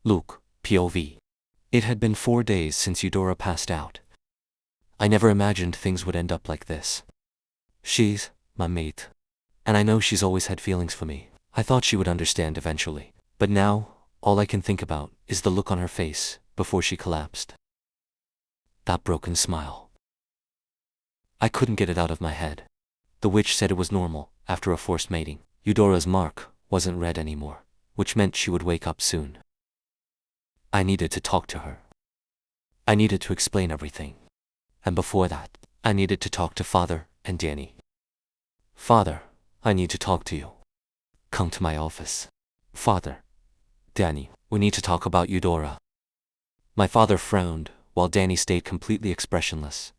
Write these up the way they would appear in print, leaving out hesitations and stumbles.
Luke, POV. It had been 4 days since Eudora passed out. I never imagined things would end up like this. She's my mate, and I know she's always had feelings for me. I thought she would understand eventually, but now, all I can think about is the look on her face before she collapsed. That broken smile. I couldn't get it out of my head. The witch said it was normal after a forced mating. Eudora's mark wasn't red anymore, which meant she would wake up soon. I needed to talk to her. I needed to explain everything. And before that, I needed to talk to Father and Danny. Father, I need to talk to you. Come to my office. Father, Danny, we need to talk about Eudora. My father frowned, while Danny stayed completely expressionless.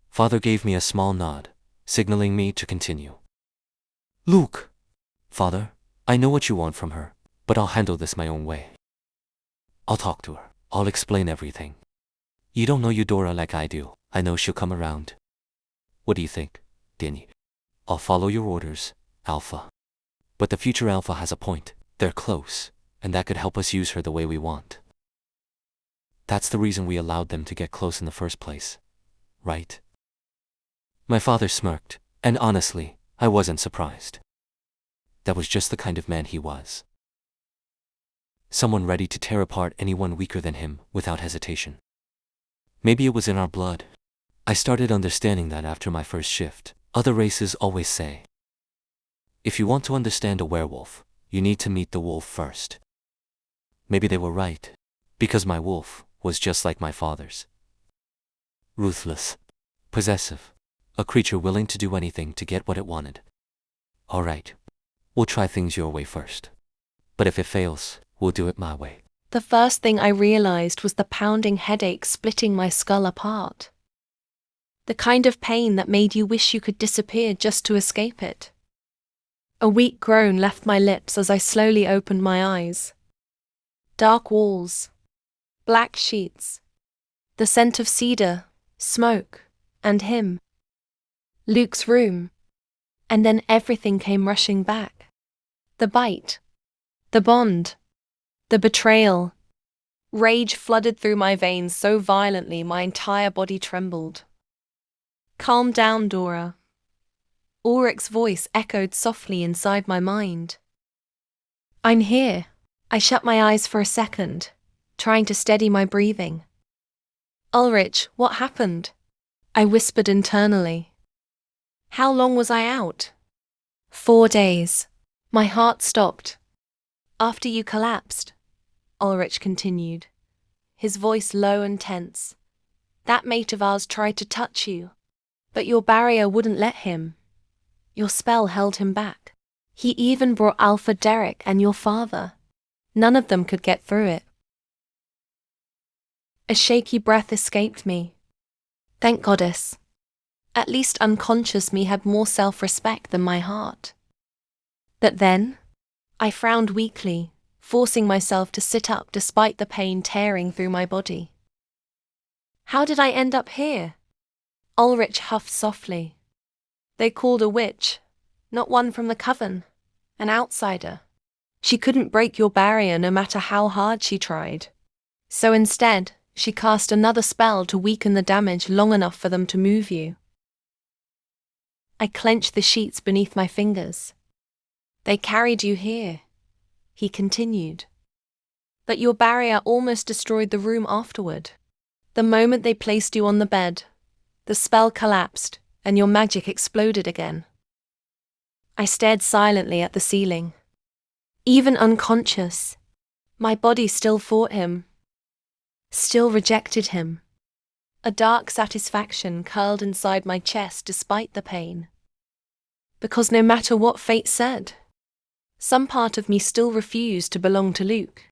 Father gave me a small nod, signaling me to continue. Luke! Father, I know what you want from her, but I'll handle this my own way. I'll talk to her. I'll explain everything. You don't know Eudora like I do. I know she'll come around. What do you think, Danny? I'll follow your orders, Alpha. But the future Alpha has a point. They're close, and that could help us use her the way we want. That's the reason we allowed them to get close in the first place, right? My father smirked, and honestly, I wasn't surprised. That was just the kind of man he was. Someone ready to tear apart anyone weaker than him without hesitation. Maybe it was in our blood. I started understanding that after my first shift. Other races always say, if you want to understand a werewolf, you need to meet the wolf first. Maybe they were right, because my wolf was just like my father's. Ruthless, possessive, a creature willing to do anything to get what it wanted. All right, we'll try things your way first. But if it fails, we'll do it my way. The first thing I realized was the pounding headache splitting my skull apart. The kind of pain that made you wish you could disappear just to escape it. A weak groan left my lips as I slowly opened my eyes. Dark walls, black sheets, the scent of cedar, smoke, and him. Luke's room. And then everything came rushing back. The bite. The bond. The betrayal. Rage flooded through my veins so violently my entire body trembled. Calm down, Dora. Ulrich's voice echoed softly inside my mind. I'm here. I shut my eyes for a second, trying to steady my breathing. Ulrich, what happened? I whispered internally. How long was I out? 4 days. My heart stopped. After you collapsed, Ulrich continued, his voice low and tense. That mate of ours tried to touch you, but your barrier wouldn't let him. Your spell held him back. He even brought Alpha Derek and your father. None of them could get through it. A shaky breath escaped me. Thank Goddess. At least unconscious me had more self-respect than my heart. But then, I frowned weakly, forcing myself to sit up despite the pain tearing through my body. How did I end up here? Ulrich huffed softly. They called a witch, not one from the Coven, an outsider. She couldn't break your barrier no matter how hard she tried. So instead, she cast another spell to weaken the damage long enough for them to move you. I clenched the sheets beneath my fingers. They carried you here, he continued. But your barrier almost destroyed the room afterward. The moment they placed you on the bed, the spell collapsed and your magic exploded again. I stared silently at the ceiling. Even unconscious, my body still fought him, still rejected him. A dark satisfaction curled inside my chest despite the pain. Because no matter what fate said, some part of me still refused to belong to Luke.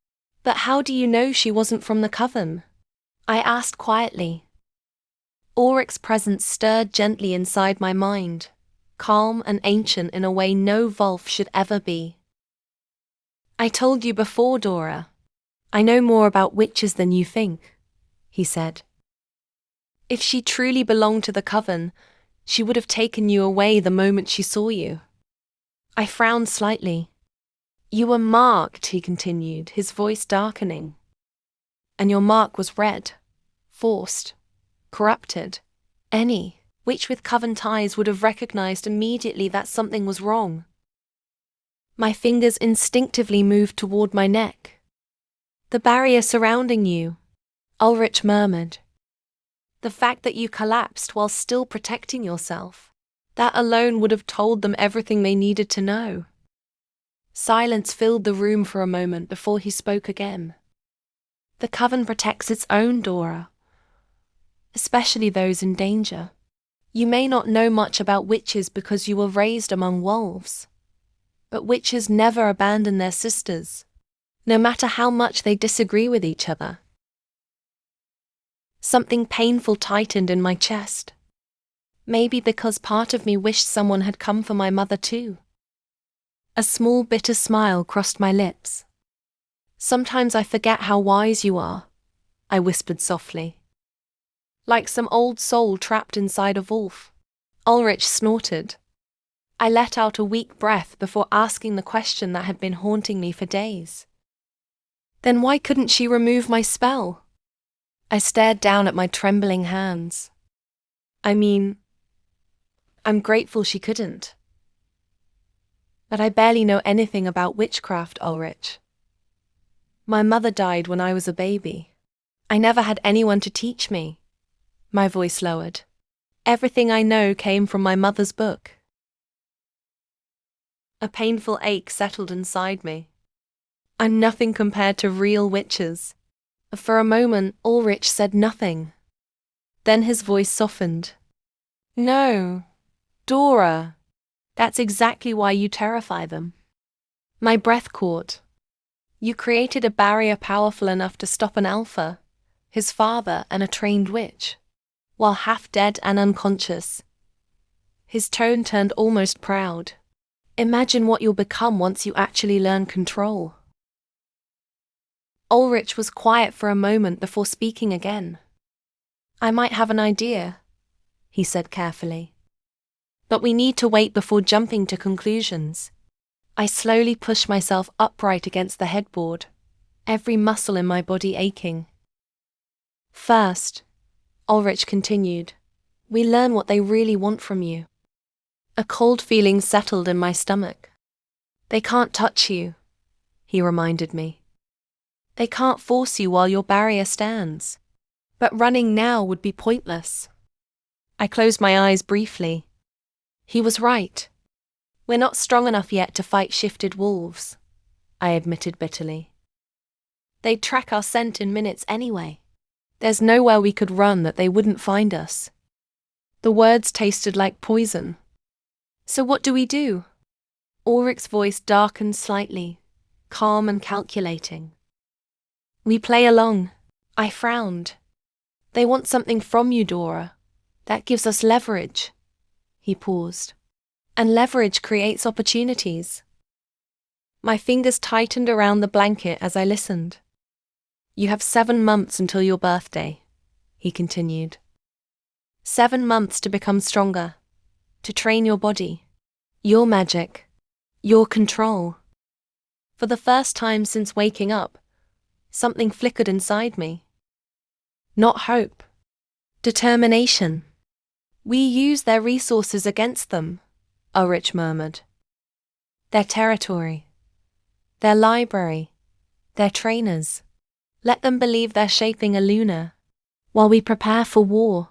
But how do you know she wasn't from the Coven? I asked quietly. Ulrich's presence stirred gently inside my mind, calm and ancient in a way no Wolf should ever be. I told you before, Dora. I know more about witches than you think, he said. If she truly belonged to the Coven, she would have taken you away the moment she saw you. I frowned slightly. You were marked, he continued, his voice darkening. And your mark was red, forced, corrupted. Any witch with Coven ties would have recognized immediately that something was wrong. My fingers instinctively moved toward my neck. The barrier surrounding you, Ulrich murmured. The fact that you collapsed while still protecting yourself, that alone would have told them everything they needed to know. Silence filled the room for a moment before he spoke again. The Coven protects its own, Dora, especially those in danger. You may not know much about witches because you were raised among wolves, but witches never abandon their sisters, no matter how much they disagree with each other. Something painful tightened in my chest. Maybe because part of me wished someone had come for my mother too. A small bitter smile crossed my lips. Sometimes I forget how wise you are, I whispered softly. Like some old soul trapped inside a wolf. Ulrich snorted. I let out a weak breath before asking the question that had been haunting me for days. Then why couldn't she remove my spell? I stared down at my trembling hands. I'm grateful she couldn't. But I barely know anything about witchcraft, Ulrich. My mother died when I was a baby. I never had anyone to teach me. My voice lowered. Everything I know came from my mother's book. A painful ache settled inside me. I'm nothing compared to real witches. For a moment, Ulrich said nothing. Then his voice softened. No, Dora. That's exactly why you terrify them. My breath caught. You created a barrier powerful enough to stop an alpha, his father and a trained witch, while half dead and unconscious. His tone turned almost proud. Imagine what you'll become once you actually learn control. Ulrich was quiet for a moment before speaking again. I might have an idea, he said carefully. But we need to wait before jumping to conclusions. I slowly pushed myself upright against the headboard, every muscle in my body aching. First, Ulrich continued, we learn what they really want from you. A cold feeling settled in my stomach. They can't touch you, he reminded me. They can't force you while your barrier stands. But running now would be pointless. I closed my eyes briefly. He was right. We're not strong enough yet to fight shifted wolves, I admitted bitterly. They'd track our scent in minutes anyway. There's nowhere we could run that they wouldn't find us. The words tasted like poison. So what do we do? Ulrich's voice darkened slightly, calm and calculating. We play along. I frowned. They want something from you, Dora. That gives us leverage. He paused. And leverage creates opportunities. My fingers tightened around the blanket as I listened. You have 7 months until your birthday, he continued. 7 months to become stronger, to train your body, your magic, your control. For the first time since waking up, something flickered inside me. Not hope, determination. We use their resources against them, Ulrich murmured. Their territory, their library, their trainers. Let them believe they're shaping a Luna, while we prepare for war.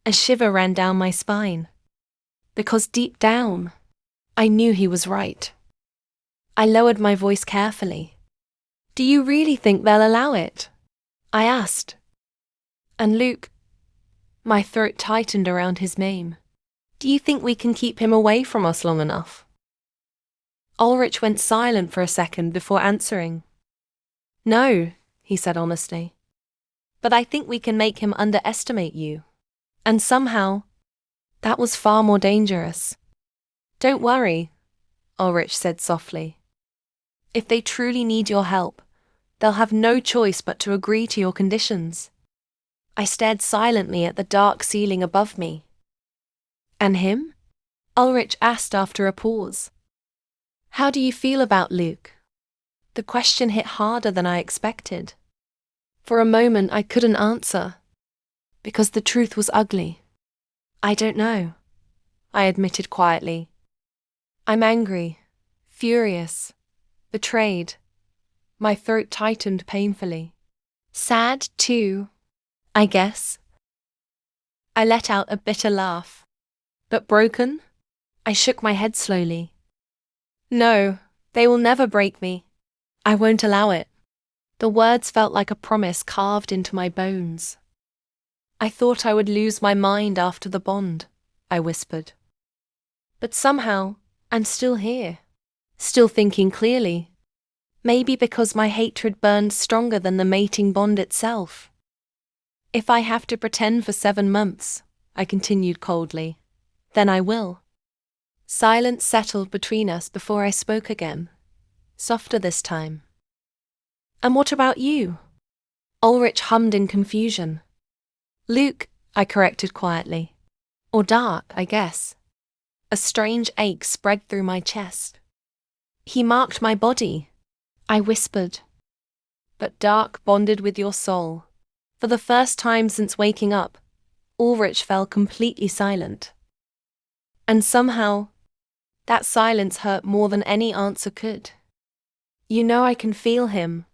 A shiver ran down my spine, because deep down, I knew he was right. I lowered my voice carefully. Do you really think they'll allow it? I asked. And Luke, my throat tightened around his name. Do you think we can keep him away from us long enough? Ulrich went silent for a second before answering. No, he said honestly. But I think we can make him underestimate you. And somehow, that was far more dangerous. Don't worry, Ulrich said softly. If they truly need your help, they'll have no choice but to agree to your conditions. I stared silently at the dark ceiling above me. And him? Ulrich asked after a pause. How do you feel about Luke? The question hit harder than I expected. For a moment I couldn't answer, because the truth was ugly. I don't know, I admitted quietly. I'm angry, furious, betrayed. My throat tightened painfully. Sad, too, I guess. I let out a bitter laugh. But broken? I shook my head slowly. No, they will never break me. I won't allow it. The words felt like a promise carved into my bones. I thought I would lose my mind after the bond, I whispered. But somehow, I'm still here, still thinking clearly. Maybe because my hatred burned stronger than the mating bond itself. If I have to pretend for 7 months, I continued coldly, then I will. Silence settled between us before I spoke again, softer this time. And what about you? Ulrich hummed in confusion. Luke, I corrected quietly. Or Dark, I guess. A strange ache spread through my chest. He marked my body, I whispered. But Dark bonded with your soul. For the first time since waking up, Ulrich fell completely silent. And somehow, that silence hurt more than any answer could. You know I can feel him,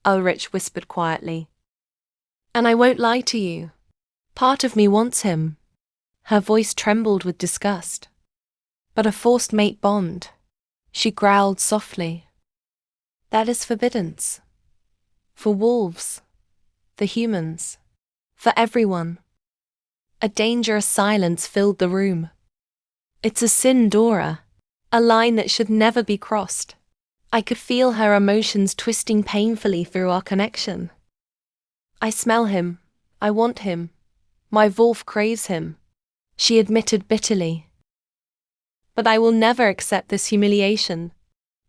Ulrich whispered quietly. And I won't lie to you. Part of me wants him. Her voice trembled with disgust. But a forced mate bond, she growled softly. That is forbiddance. For wolves. For humans. For everyone. A dangerous silence filled the room. It's a sin, Dora. A line that should never be crossed. I could feel her emotions twisting painfully through our connection. I smell him. I want him. My wolf craves him, she admitted bitterly. But I will never accept this humiliation.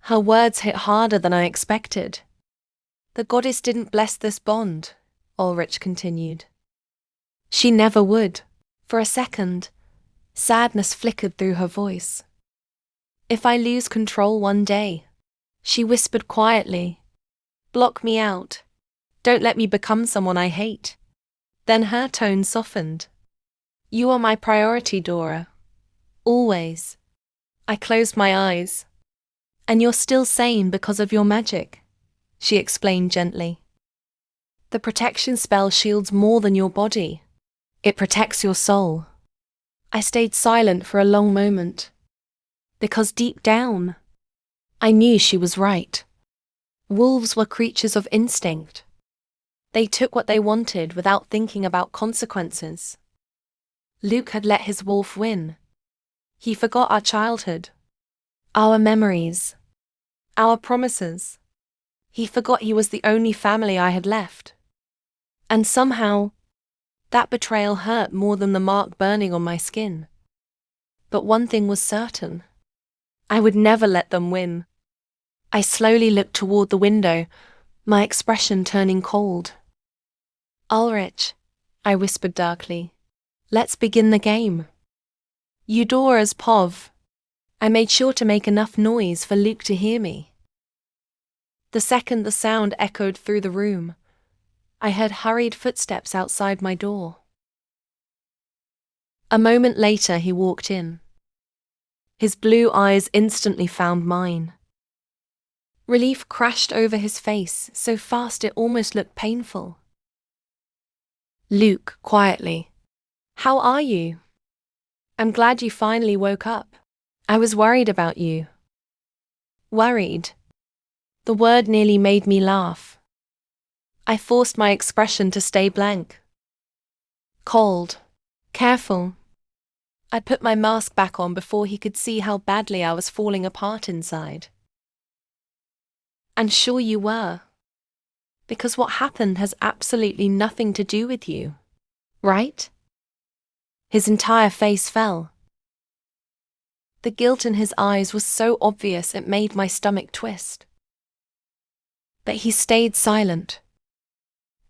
Her words hit harder than I expected. The goddess didn't bless this bond, Ulrich continued. She never would. For a second, sadness flickered through her voice. If I lose control one day, she whispered quietly, block me out. Don't let me become someone I hate. Then her tone softened. You are my priority, Dora. Always. I closed my eyes. And you're still sane because of your magic, she explained gently. The protection spell shields more than your body. It protects your soul. I stayed silent for a long moment. Because deep down, I knew she was right. Wolves were creatures of instinct. They took what they wanted without thinking about consequences. Luke had let his wolf win. He forgot our childhood, our memories, our promises. He forgot he was the only family I had left. And somehow, that betrayal hurt more than the mark burning on my skin. But one thing was certain. I would never let them win. I slowly looked toward the window, my expression turning cold. Ulrich, I whispered darkly, let's begin the game. Eudora's Pov. I made sure to make enough noise for Luke to hear me. The second the sound echoed through the room, I heard hurried footsteps outside my door. A moment later he walked in. His blue eyes instantly found mine. Relief crashed over his face, so fast it almost looked painful. Luke, quietly. How are you? I'm glad you finally woke up. I was worried about you. Worried. The word nearly made me laugh. I forced my expression to stay blank. Cold. Careful. I put my mask back on before he could see how badly I was falling apart inside. And sure you were. Because what happened has absolutely nothing to do with you. Right? His entire face fell. The guilt in his eyes was so obvious it made my stomach twist. But he stayed silent.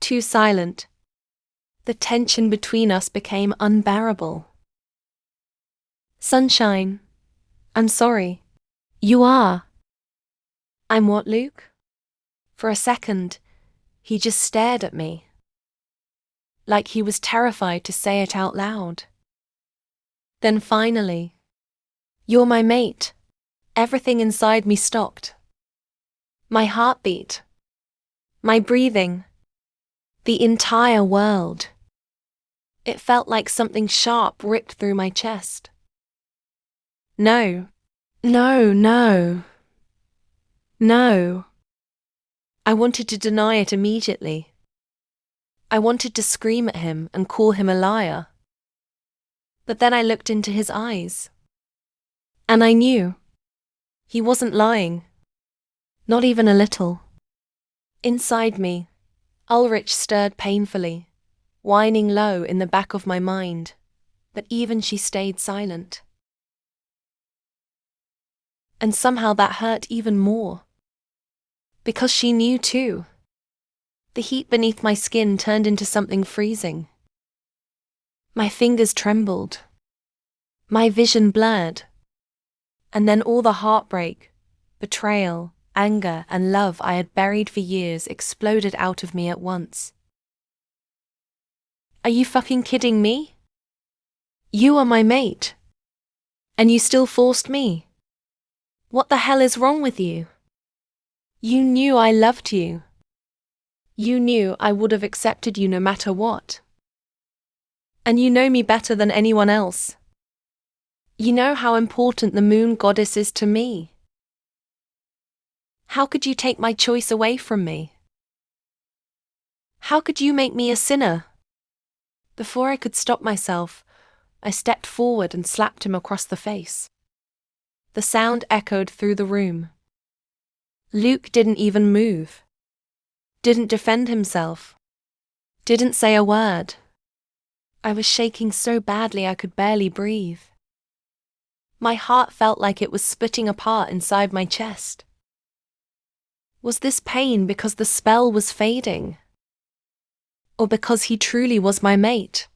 Too silent. The tension between us became unbearable. Sunshine, I'm sorry. You are, I'm what, Luke? For a second, he just stared at me, like he was terrified to say it out loud. Then finally, you're my mate. Everything inside me stopped. My heartbeat, my breathing, the entire world. It felt like something sharp ripped through my chest. No, no, no, no. I wanted to deny it immediately. I wanted to scream at him and call him a liar. But then I looked into his eyes. And I knew. He wasn't lying. Not even a little. Inside me, Ulrich stirred painfully, whining low in the back of my mind, but even she stayed silent. And somehow that hurt even more. Because she knew too. The heat beneath my skin turned into something freezing. My fingers trembled. My vision blurred. And then all the heartbreak, betrayal, anger, and love I had buried for years exploded out of me at once. Are you fucking kidding me? You are my mate. And you still forced me. What the hell is wrong with you? You knew I loved you. You knew I would have accepted you no matter what. And you know me better than anyone else. You know how important the moon goddess is to me. How could you take my choice away from me? How could you make me a sinner? Before I could stop myself, I stepped forward and slapped him across the face. The sound echoed through the room. Luke didn't even move. Didn't defend himself. Didn't say a word. I was shaking so badly I could barely breathe. My heart felt like it was splitting apart inside my chest. Was this pain because the spell was fading? Or because he truly was my mate?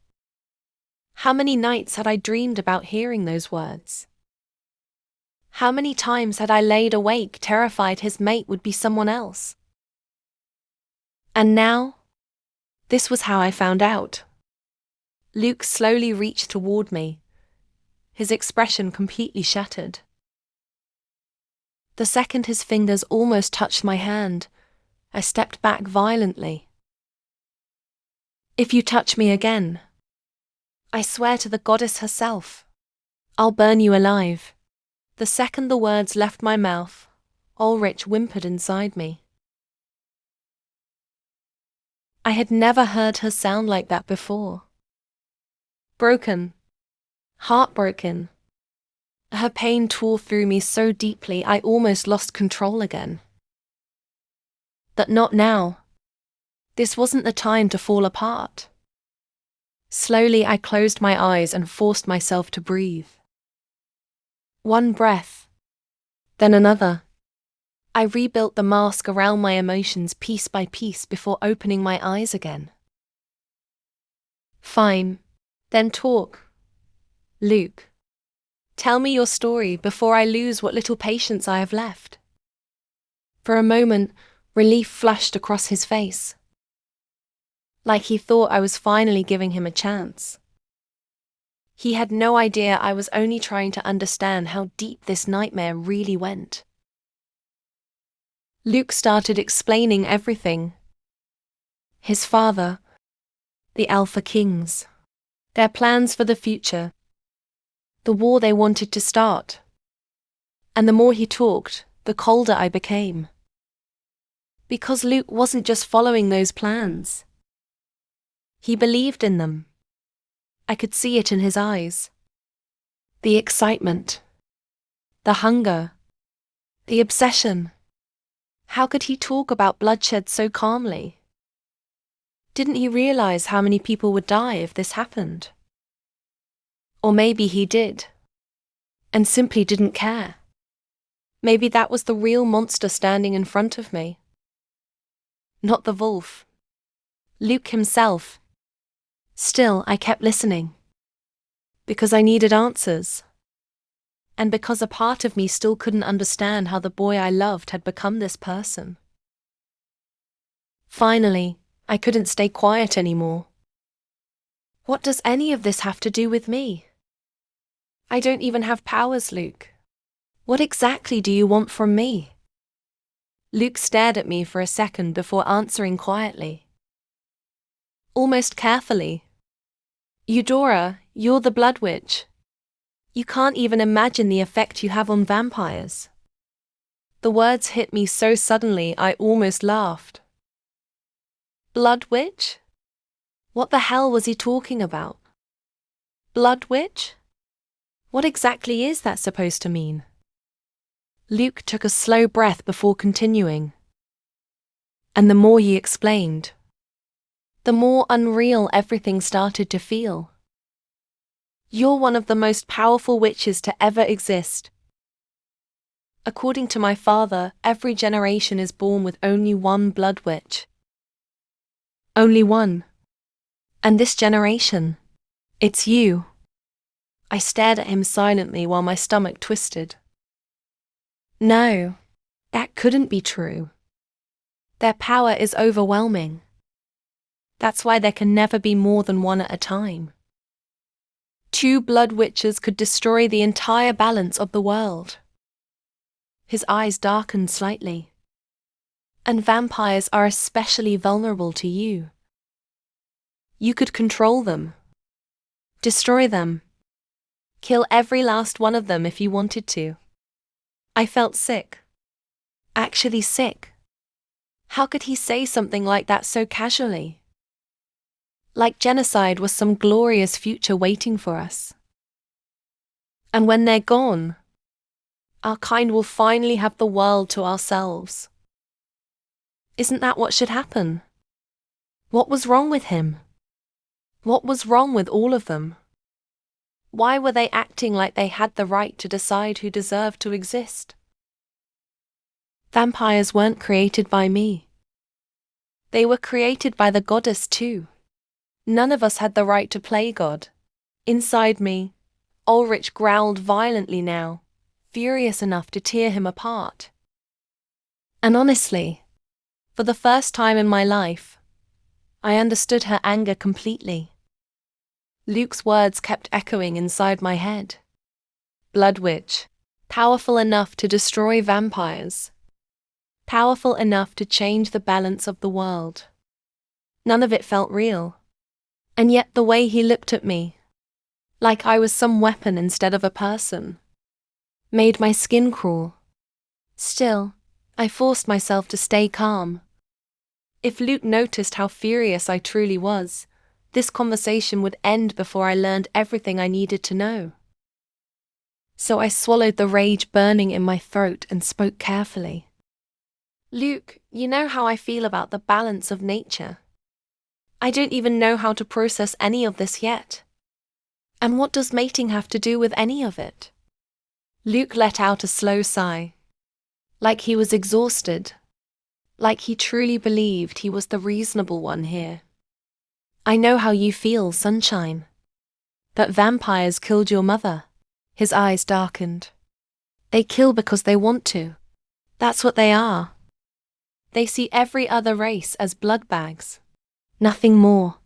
How many nights had I dreamed about hearing those words? How many times had I laid awake, terrified his mate would be someone else? And now, this was how I found out. Luke slowly reached toward me, his expression completely shattered. The second his fingers almost touched my hand, I stepped back violently. If you touch me again, I swear to the goddess herself, I'll burn you alive. The second the words left my mouth, Ulrich whimpered inside me. I had never heard her sound like that before. Broken. Heartbroken. Her pain tore through me so deeply I almost lost control again. But not now. This wasn't the time to fall apart. Slowly I closed my eyes and forced myself to breathe. One breath, then another. I rebuilt the mask around my emotions piece by piece before opening my eyes again. Fine, then talk. Luke, tell me your story before I lose what little patience I have left. For a moment, relief flashed across his face. Like he thought I was finally giving him a chance. He had no idea I was only trying to understand how deep this nightmare really went. Luke started explaining everything. His father, the Alpha Kings, their plans for the future, the war they wanted to start. And the more he talked, the colder I became. Because Luke wasn't just following those plans. He believed in them. I could see it in his eyes. The excitement. The hunger. The obsession. How could he talk about bloodshed so calmly? Didn't he realize how many people would die if this happened? Or maybe he did, and simply didn't care. Maybe that was the real monster standing in front of me. Not the wolf. Luke himself. Still, I kept listening. Because I needed answers. and because a part of me still couldn't understand how the boy I loved had become this person. Finally, I couldn't stay quiet anymore. What does any of this have to do with me? I don't even have powers, Luke. What exactly do you want from me? Luke stared at me for a second before answering quietly. Almost carefully. Eudora, you're the Blood Witch. You can't even imagine the effect you have on vampires. The words hit me so suddenly I almost laughed. Blood Witch? What the hell was he talking about? Blood Witch? What exactly is that supposed to mean? Luke took a slow breath before continuing. And the more he explained, the more unreal everything started to feel. You're one of the most powerful witches to ever exist. According to my father, every generation is born with only one Blood Witch. Only one. And this generation, it's you. I stared at him silently while my stomach twisted. No, that couldn't be true. Their power is overwhelming. That's why there can never be more than one at a time. 2 Blood Witches could destroy the entire balance of the world. His eyes darkened slightly. And vampires are especially vulnerable to you. You could control them. Destroy them. Kill every last one of them if you wanted to. I felt sick. Actually sick. How could he say something like that so casually? Like genocide was some glorious future waiting for us. And when they're gone, our kind will finally have the world to ourselves. Isn't that what should happen? What was wrong with him? What was wrong with all of them? Why were they acting like they had the right to decide who deserved to exist? Vampires weren't created by me. They were created by the goddess too. None of us had the right to play God. Inside me, Ulrich growled violently now, furious enough to tear him apart. And honestly, for the first time in my life, I understood her anger completely. Luke's words kept echoing inside my head. Blood Witch, powerful enough to destroy vampires. Powerful enough to change the balance of the world. None of it felt real. And yet the way he looked at me, like I was some weapon instead of a person, made my skin crawl. Still, I forced myself to stay calm. If Luke noticed how furious I truly was, this conversation would end before I learned everything I needed to know. So I swallowed the rage burning in my throat and spoke carefully. Luke, you know how I feel about the balance of nature. I don't even know how to process any of this yet. And what does mating have to do with any of it? Luke let out a slow sigh. Like he was exhausted. Like he truly believed he was the reasonable one here. I know how you feel, Sunshine. That vampires killed your mother. His eyes darkened. They kill because they want to. That's what they are. They see every other race as blood bags. Nothing more.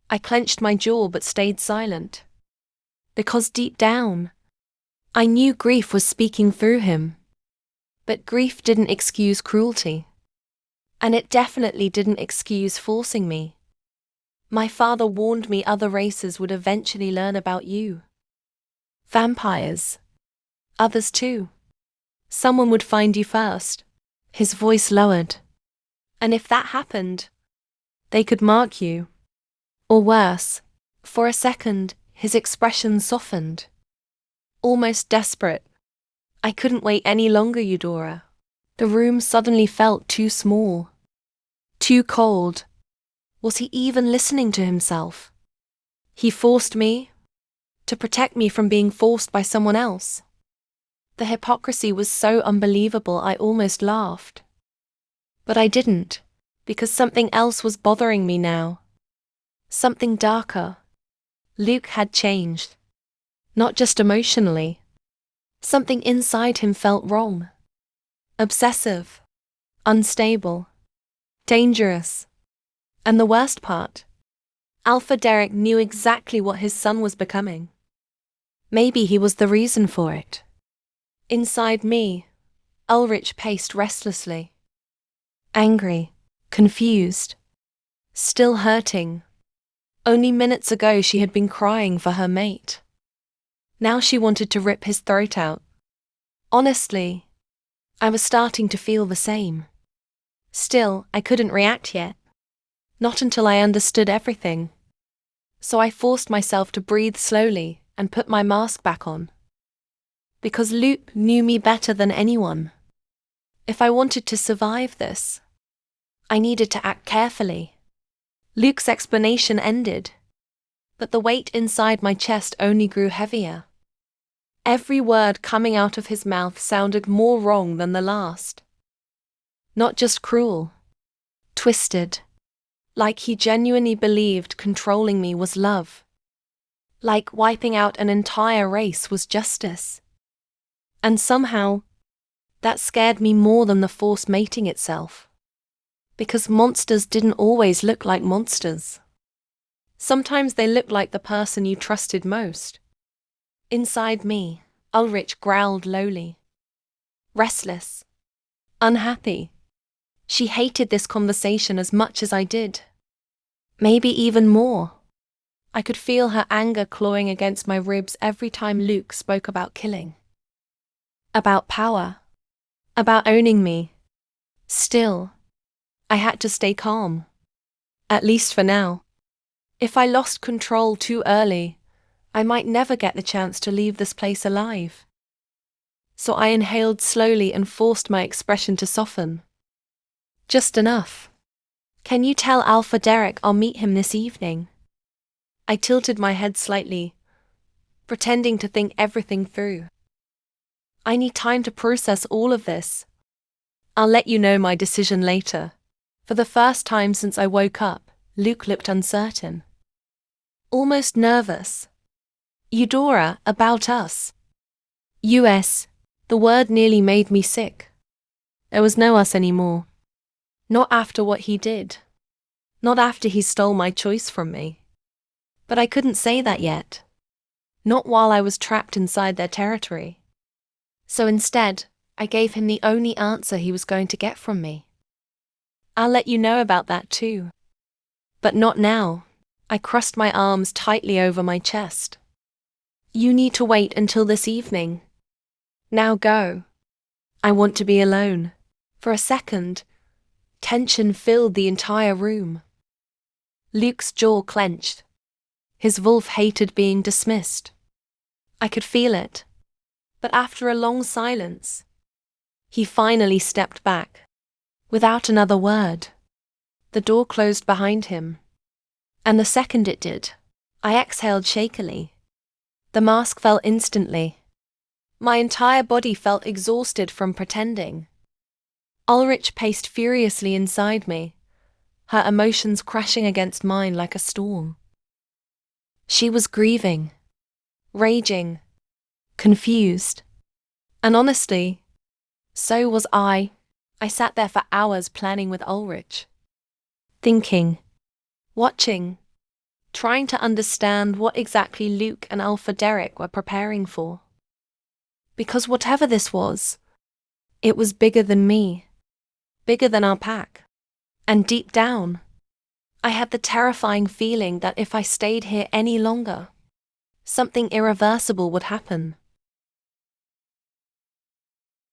I clenched my jaw but stayed silent. Because deep down, I knew grief was speaking through him. But grief didn't excuse cruelty. And it definitely didn't excuse forcing me. My father warned me other races would eventually learn about you. Vampires. Others too. Someone would find you first. His voice lowered. And if that happened, they could mark you. Or worse, for a second, his expression softened. Almost desperate. I couldn't wait any longer, Eudora. The room suddenly felt too small. Too cold. Was he even listening to himself? He forced me to protect me from being forced by someone else. The hypocrisy was so unbelievable I almost laughed. But I didn't, because something else was bothering me now. Something darker. Luke had changed. Not just emotionally. Something inside him felt wrong. Obsessive, unstable, dangerous. And the worst part, Alpha Derek knew exactly what his son was becoming. Maybe he was the reason for it. Inside me, Ulrich paced restlessly. Angry, confused, still hurting. Only minutes ago she had been crying for her mate. Now she wanted to rip his throat out. Honestly, I was starting to feel the same. Still, I couldn't react yet. Not until I understood everything. So I forced myself to breathe slowly and put my mask back on. Because Luke knew me better than anyone. If I wanted to survive this, I needed to act carefully. Luke's explanation ended, but the weight inside my chest only grew heavier. Every word coming out of his mouth sounded more wrong than the last. Not just cruel, twisted, like he genuinely believed controlling me was love. Like wiping out an entire race was justice. And somehow, that scared me more than the forced mating itself. Because monsters didn't always look like monsters. Sometimes they looked like the person you trusted most. Inside me, Ulrich growled lowly. Restless. Unhappy. She hated this conversation as much as I did. Maybe even more. I could feel her anger clawing against my ribs every time Luke spoke about killing. About power. About owning me. Still, I had to stay calm. At least for now. If I lost control too early, I might never get the chance to leave this place alive. So I inhaled slowly and forced my expression to soften. Just enough. Can you tell Alpha Derek I'll meet him this evening? I tilted my head slightly, pretending to think everything through. I need time to process all of this. I'll let you know my decision later. For the first time since I woke up, Luke looked uncertain. Almost nervous. Eudora, about us. US. The word nearly made me sick. There was no us anymore. Not after what he did. Not after he stole my choice from me. But I couldn't say that yet. Not while I was trapped inside their territory. So instead, I gave him the only answer he was going to get from me. I'll let you know about that too. But not now. I crossed my arms tightly over my chest. You need to wait until this evening. Now go. I want to be alone. For a second, tension filled the entire room. Luke's jaw clenched. His wolf hated being dismissed. I could feel it. But after a long silence, he finally stepped back. Without another word. The door closed behind him. And the second it did, I exhaled shakily. The mask fell instantly. My entire body felt exhausted from pretending. Ulrich paced furiously inside me, her emotions crashing against mine like a storm. She was grieving, raging, confused. And honestly, so was I. I sat there for hours planning with Ulrich. Thinking, watching, trying to understand what exactly Luke and Alpha Derek were preparing for. Because whatever this was, it was bigger than me, bigger than our pack. And deep down, I had the terrifying feeling that if I stayed here any longer, something irreversible would happen.